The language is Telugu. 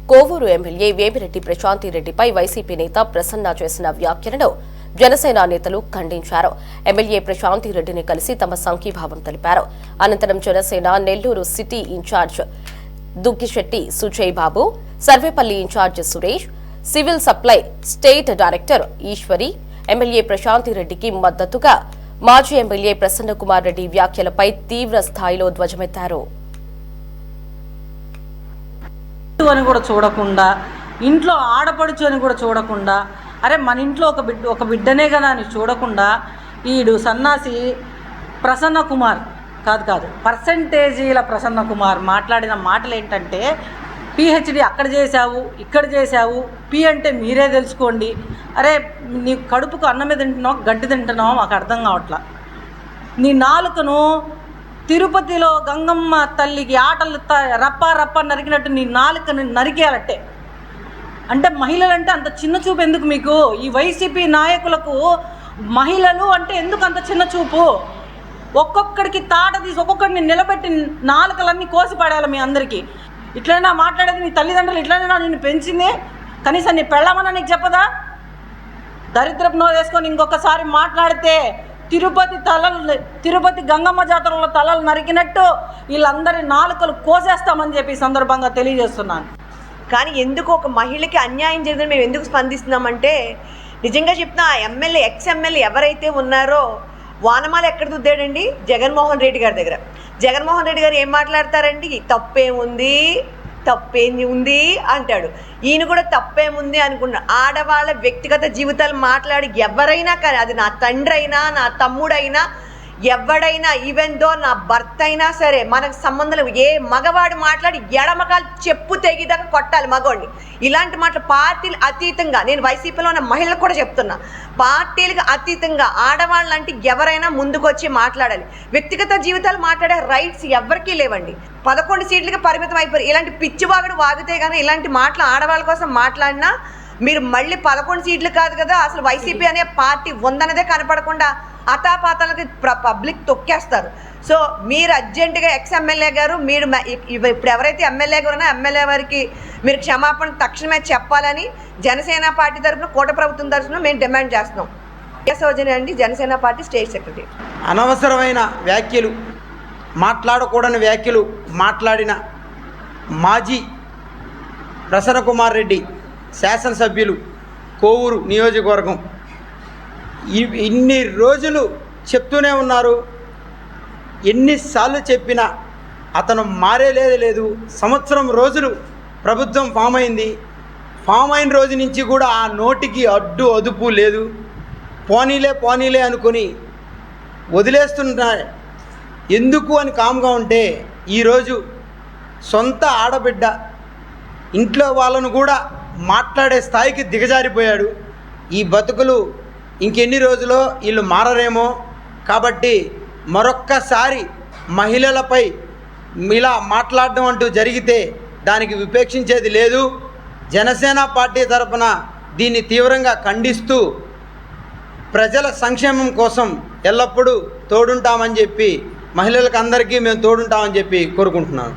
కోవూరు ఎమ్మెల్యే వేమిరెడ్డి ప్రశాంతిరెడ్డిపై వైసీపీ నేత ప్రసన్న చేసిన వ్యాఖ్యలను జనసేన నేతలు ఖండించారు. ఎమ్మెల్యే ప్రశాంతిరెడ్డిని కలిసి తమ సంఘీభావం తెలిపారు. అనంతరం Janasena Nellore city in charge Duggisetty Sujay Babu, Sarvepalli in charge Suresh, civil supply state director Eswari MLA ప్రశాంతిరెడ్డికి మద్దతుగా మాజీ ఎమ్మెల్యే ప్రసన్న కుమార్ రెడ్డి వ్యాఖ్యలపై తీవ్ర స్థాయిలో ధ్వజమెత్తారు. అని కూడా చూడకుండా, ఇంట్లో ఆడపడుచు అని కూడా చూడకుండా, అరే మన ఇంట్లో ఒక బిడ్డనే కదా అని చూడకుండా ఈడు సన్నాసి ప్రసన్న కుమార్ కాదు పర్సంటేజీల ప్రసన్న కుమార్ మాట్లాడిన మాటలు ఏంటంటే, పిహెచ్డి అక్కడ చేశావు, ఇక్కడ చేశావు, పి అంటే మీరే తెలుసుకోండి. అరే నీ కడుపుకు అన్నమే తింటున్నావు, గడ్డి తింటున్నావు, మాకు అర్థం కావట్లా. నీ నాలుకను తిరుపతిలో గంగమ్మ తల్లికి ఆటలు రప్ప నరికినట్టు నీ నాలుకను నరికేయాలట్టే. అంటే మహిళలంటే అంత చిన్న చూపు ఎందుకు మీకు? ఈ వైసీపీ నాయకులకు మహిళలు అంటే ఎందుకు అంత చిన్న చూపు? ఒక్కొక్కడికి తాట తీసి ఒక్కొక్కడిని నిలబెట్టి నాలుకలన్నీ కోసి పడేయాలి మీ అందరికీ. ఇట్లైనా మాట్లాడేది నీ తల్లిదండ్రులు, ఇట్లైనా నిన్ను పెంచింది, కనీసం నీ పెళ్ళమన్నా నీకు చెప్పదా? దరిద్రపు నో వేసుకొని ఇంకొకసారి మాట్లాడితే తిరుపతి గంగమ్మ జాతరలో తలలు నరికినట్టు వీళ్ళందరి నాలుకలు కోసేస్తామని చెప్పి ఈ సందర్భంగా తెలియజేస్తున్నాను. కానీ ఎందుకు ఒక మహిళకి అన్యాయం జరిగిందని మేము ఎందుకు స్పందిస్తున్నామంటే, నిజంగా చెప్తున్నా, ఆ ఎమ్మెల్యే ఎమ్మెల్యే ఎవరైతే ఉన్నారో వానమాల ఎక్కడ దుద్దాడండి? జగన్మోహన్ రెడ్డి గారి దగ్గర. జగన్మోహన్ రెడ్డి గారు ఏం మాట్లాడతారండి? తప్పేంది ఉంది అంటాడు. ఈయన కూడా తప్పేముంది అనుకున్నా. ఆడవాళ్ళ వ్యక్తిగత జీవితాలు మాట్లాడి ఎవరైనా కానీ, అది నా తండ్రి అయినా, నా తమ్ముడైనా, ఎవడైనా, ఈవెన్ దో నా భర్త అయినా సరే, మనకు సంబంధం ఏ మగవాడు మాట్లాడి ఎడమకాలు చెప్పు తెగిదాకా కొట్టాలి మగవాడిని. ఇలాంటి మాటలు పార్టీలు అతీతంగా, నేను వైసీపీలో ఉన్న మహిళలకు కూడా చెప్తున్నా, పార్టీలకు అతీతంగా ఆడవాళ్ళంటే ఎవరైనా ముందుకొచ్చి మాట్లాడాలి. వ్యక్తిగత జీవితాలు మాట్లాడే రైట్స్ ఎవరికీ లేవండి. 11 సీట్లకి పరిమితం అయిపోయి ఇలాంటి పిచ్చివాగుడు వాగితే కానీ ఇలాంటి మాటలు ఆడవాళ్ళ కోసం మాట్లాడినా మీరు మళ్ళీ 11 సీట్లు కాదు కదా, అసలు వైసీపీ అనే పార్టీ ఉందన్నదే కనపడకుండా అతాపాతాలకి పబ్లిక్ తొక్కేస్తారు. సో మీరు అర్జెంటుగా ఎమ్మెల్యే గారు, మీరు ఇప్పుడు ఎవరైతే ఎమ్మెల్యే గారు ఉన్నారో ఎమ్మెల్యే వారికి మీరు క్షమాపణ తక్షణమే చెప్పాలని జనసేన పార్టీ తరఫున, కూట ప్రభుత్వం తరఫున మేము డిమాండ్ చేస్తున్నాం. సౌజన్య అండి, జనసేన పార్టీ స్టేట్ సెక్రటరీ. అనవసరమైన వ్యాఖ్యలు, మాట్లాడకూడని వ్యాఖ్యలు మాట్లాడిన మాజీ ప్రసన్న కుమార్ రెడ్డి శాసనసభ్యులు కోవూరు నియోజకవర్గం ఇన్ని రోజులు చెప్తూనే ఉన్నారు. ఎన్నిసార్లు చెప్పినా అతను మారేలేదు. సంవత్సరం రోజులు ప్రభుత్వం ఫామ్ అయింది. ఫామ్ అయిన రోజు నుంచి కూడా ఆ నోటికి అడ్డు అదుపు లేదు. పోనీలే అనుకొని వదిలేస్తున్నారు. ఎందుకు అని కామ్గా ఉంటే ఈరోజు సొంత ఆడబిడ్డ ఇంట్లో వాళ్ళను కూడా మాట్లాడే స్థాయికి దిగజారిపోయాడు. ఈ బతుకులు ఇంకెన్ని రోజులో వీళ్ళు మారరేమో. కాబట్టి మరొక్కసారి మహిళలపై ఇలా మాట్లాడడం అంటూ జరిగితే దానికి విపేక్షించేది లేదు. జనసేన పార్టీ తరఫున దీన్ని తీవ్రంగా ఖండిస్తూ ప్రజల సంక్షేమం కోసం ఎల్లప్పుడూ తోడుంటామని చెప్పి, మహిళలకు అందరికీ మేము తోడుంటామని చెప్పి కోరుకుంటున్నాను.